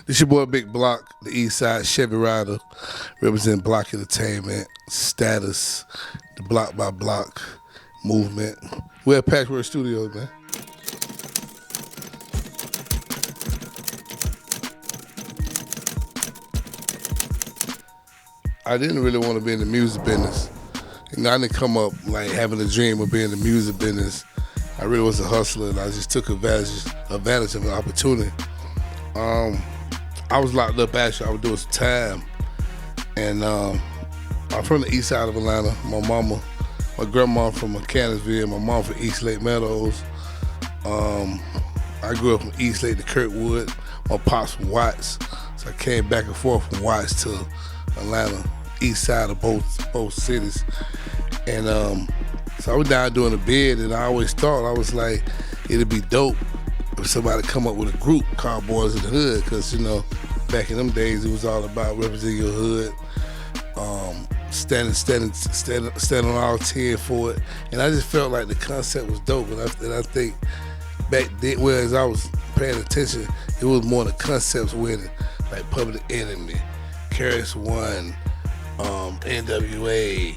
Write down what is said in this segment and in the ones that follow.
This your boy Big Block, the East Side Chevy Rider, represent Block Entertainment, Status, the Block by Block movement. We're at Patchwork Studios, man. I didn't really want to be in the music business. You know, I didn't come up like having a dream of being in the music business. I really was a hustler, and I just took advantage of an opportunity. I was locked up actually. I was doing some time, and I'm from the east side of Atlanta. My grandma from Mechanicsville, my mom from East Lake Meadows. I grew up from East Lake to Kirkwood. My pops from Watts, so I came back and forth from Watts to Atlanta, east side of both cities. And so I was down doing a bid, and I always thought, I was like, it'd be dope if somebody come up with a group called Boyz in the Hood, because, you know, back in them days, it was all about representing your hood, standing on all 10 for it. And I just felt like the concept was dope, and I think back then, whereas I was paying attention, it was more the concepts with it, like Public Enemy, Careless One, NWA.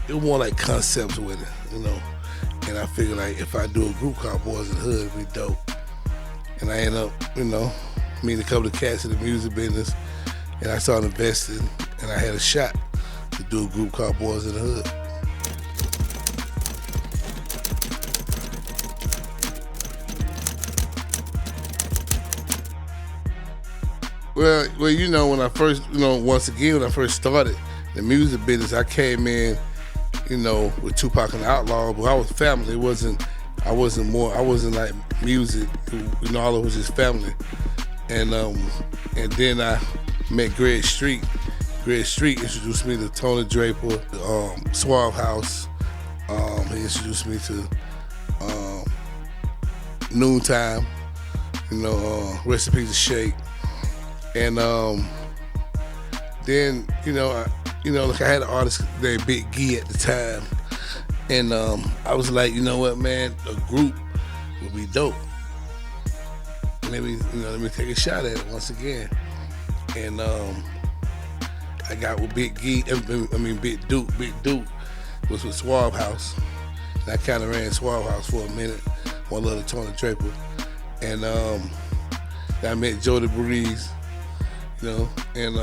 It was more like concepts with it, you know. And I figured like if I do a group called Boyz in the Hood, it'd be dope. And I ended up, you know, meeting a couple of cats in the music business, and I started investing, and I had a shot to do a group called Boyz in the Hood. Well, you know, when I first, you know, once again, when I first started the music business, I came in, you know, with Tupac and the Outlaw, but I was family. I wasn't like music, you know, all of it was just family. And then I met Greg Street. Greg Street introduced me to Tony Draper, Suave House. He introduced me to Noontime, you know, Recipes of Shake. And then, like I had an artist named Big Gee at the time. And I was like, you know what, man, a group would be dope. Maybe, let me take a shot at it once again. And I got with Big Gee, Big Duke. Big Duke was with Suave House. And I kind of ran Suave House for a minute, one little Tony Draper. And I met Jody Breeze, you know, and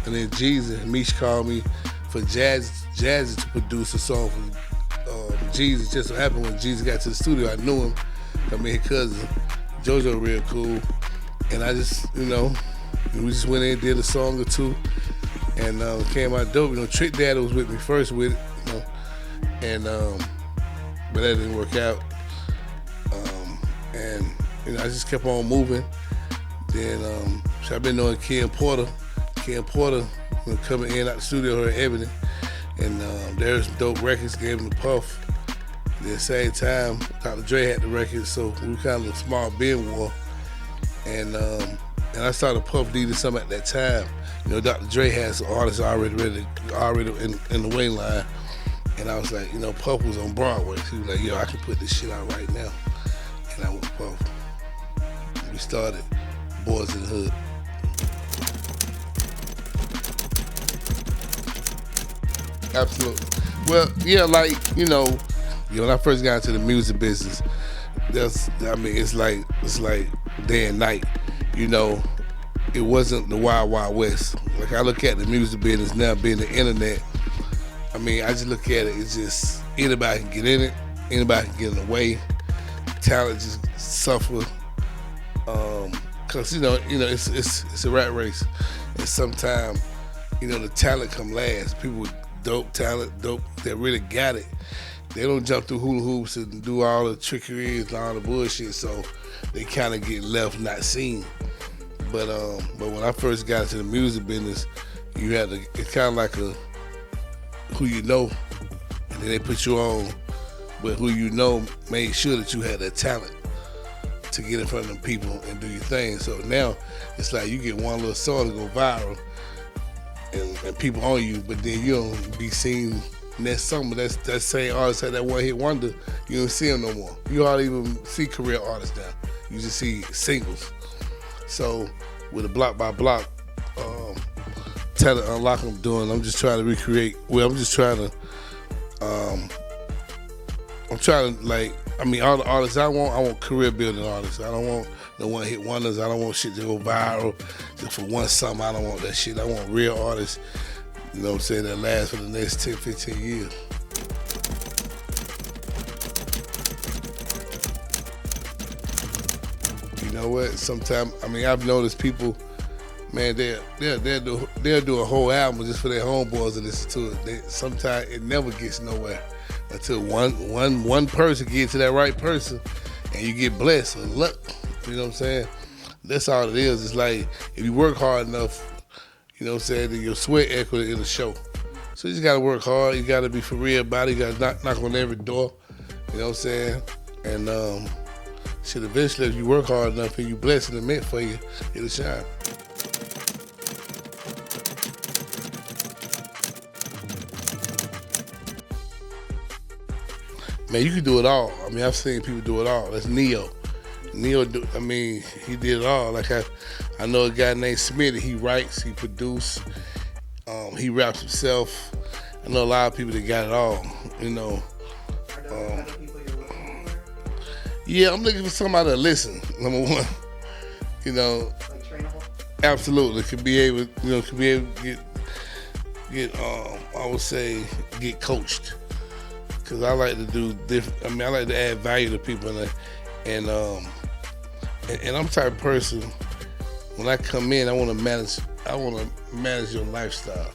then Jeezy. Mish called me for Jazzy to produce a song for Jeezy. Just so happened when Jeezy got to the studio, I knew him. I met his cousin, JoJo, real cool. And I just, we just went in and did a song or two, and came out dope. You know, Trick Daddy was with me first with it, you know, and but that didn't work out. And I just kept on moving. Then so I've been knowing Ken Porter. Coming in out the studio here at Ebony, and there's some dope records, gave him the Puff. At the same time, Dr. Dre had the records, so we were kind of a small bin war. And I saw the Puff needed some at that time. You know, Dr. Dre had some artists already in the wing line, and I was like, Puff was on Broadway. So he was like, yo, I can put this shit out right now. And I went Puff. We started Boyz in the Hood. Absolutely. Well, yeah, like, when I first got into the music business, it's like day and night. It wasn't the Wild Wild West. Like, I look at the music business now being the internet. I just look at it, it's just anybody can get in it, anybody can get in the way. Talent just suffer. Cause it's a rat race, and sometimes the talent come last. People with dope talent, that really got it, they don't jump through hula hoops and do all the trickeries and all the bullshit, so they kind of get left not seen. But when I first got into the music business, it's kind of like who you know, and then they put you on, but who you know made sure that you had that talent to get in front of them people and do your thing. So now it's like you get one little song to go viral, and people on you, but then you don't be seen next summer. That same artist had that one hit wonder, you don't see them no more. You hardly even see career artists now. You just see singles. So with a block by block talent unlock I'm doing. I'm just trying to recreate. Well, I'm trying to like. I mean, all the artists I want career building artists. I don't want no one hit wonders. I don't want shit to go viral just for one summer. I don't want that shit. I want real artists, you know what I'm saying, that last for the next 10, 15 years. You know what? Sometimes, I mean, I've noticed people, man, they'll do a whole album just for their homeboys and listen to it. Sometimes it never gets nowhere until one person gets to that right person and you get blessed with luck. You know what I'm saying? That's all it is. It's like if you work hard enough, you know what I'm saying, then your sweat equity in the show. So you just gotta work hard. You gotta be for real about it. You gotta knock on every door. You know what I'm saying? And shit, eventually if you work hard enough and you blessed and meant for you, it'll shine. Man, you can do it all. I mean, I've seen people do it all. That's Neo. Neo, I mean, he did it all. Like I know a guy named Smitty. He writes, he produces, he raps himself. I know a lot of people that got it all. You know. Yeah, I'm looking for somebody to listen. Number one, you know. Like trainable. Absolutely, could be able to get. I would say get coached. Cause I like to do different. I mean, I like to add value to people, and I'm the type of person. When I come in, I want to manage your lifestyle.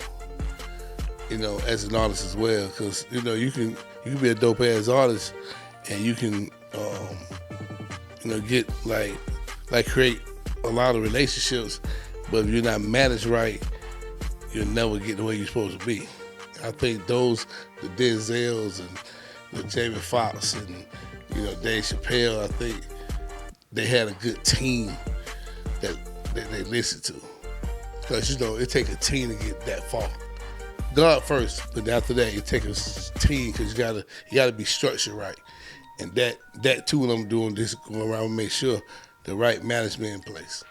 You know, as an artist as well, because you know you can be a dope ass artist, and you can get like create a lot of relationships, but if you're not managed right, you'll never get the way you're supposed to be. I think the Denzels and the Jamie Foxx and, you know, Dave Chappelle, I think they had a good team that they listened to. Because, you know, it takes a team to get that far. God first, but after that, it takes a team because you gotta be structured right. And that too, what I'm doing, this going around to make sure the right management in place.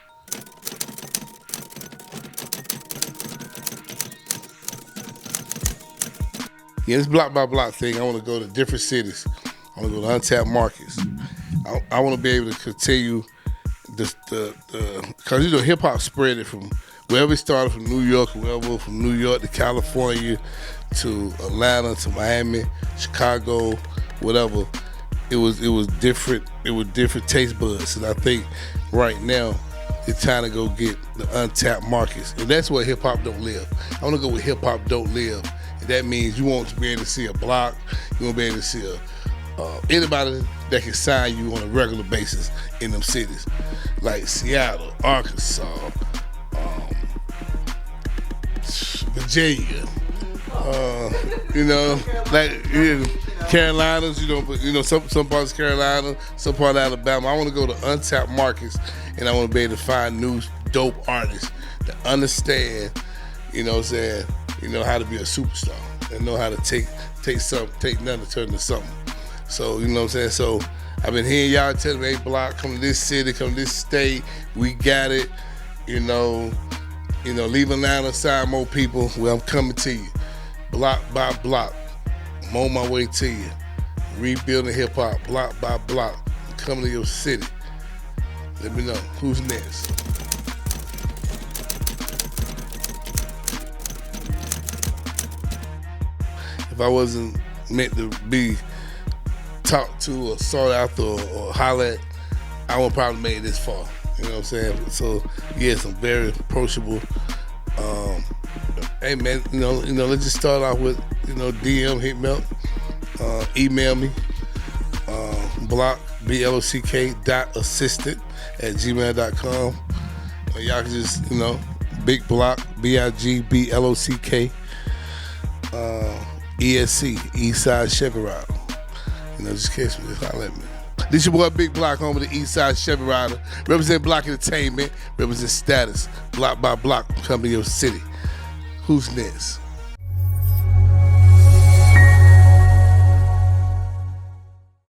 Yeah, this block by block thing, I want to go to different cities. I want to go to untapped markets. I want to be able to continue because you know hip hop spread it from wherever it started, from New York, from New York to California to Atlanta to Miami, Chicago, whatever. It was different. It was different taste buds, and I think right now it's time to go get the untapped markets, and that's where hip hop don't live. I want to go where hip hop don't live. That means you want to be able to see a block, you want to be able to see anybody that can sign you on a regular basis in them cities, like Seattle, Arkansas, Virginia, you know, like Carolinas, but some parts of Carolina, some part of Alabama. I want to go to untapped markets, and I want to be able to find new dope artists that understand, you know what I'm saying, how to be a superstar and know how to take nothing to turn into something. So, you know what I'm saying? So I've been hearing y'all tell me, hey, Block, come to this city, come to this state, we got it, leave Atlanta, sign more people. Well, I'm coming to you. Block by block. I'm on my way to you. Rebuilding hip hop, block by block. I'm coming to your city. Let me know who's next. If I wasn't meant to be talked to or sought after or hollered at, I would probably made it this far. You know what I'm saying? So yes, I'm very approachable. Hey man, let's just start off with DM, hit me up, email me, block block.assistant@gmail.com. Y'all can just Big Block BIGBLOCK. ESC, Eastside Chevy Rider. Just catch me, just holler at me. This your boy Big Block, home of the Eastside Chevy Rider. Represent Block Entertainment, represent status. Block by block, come to your city. Who's next?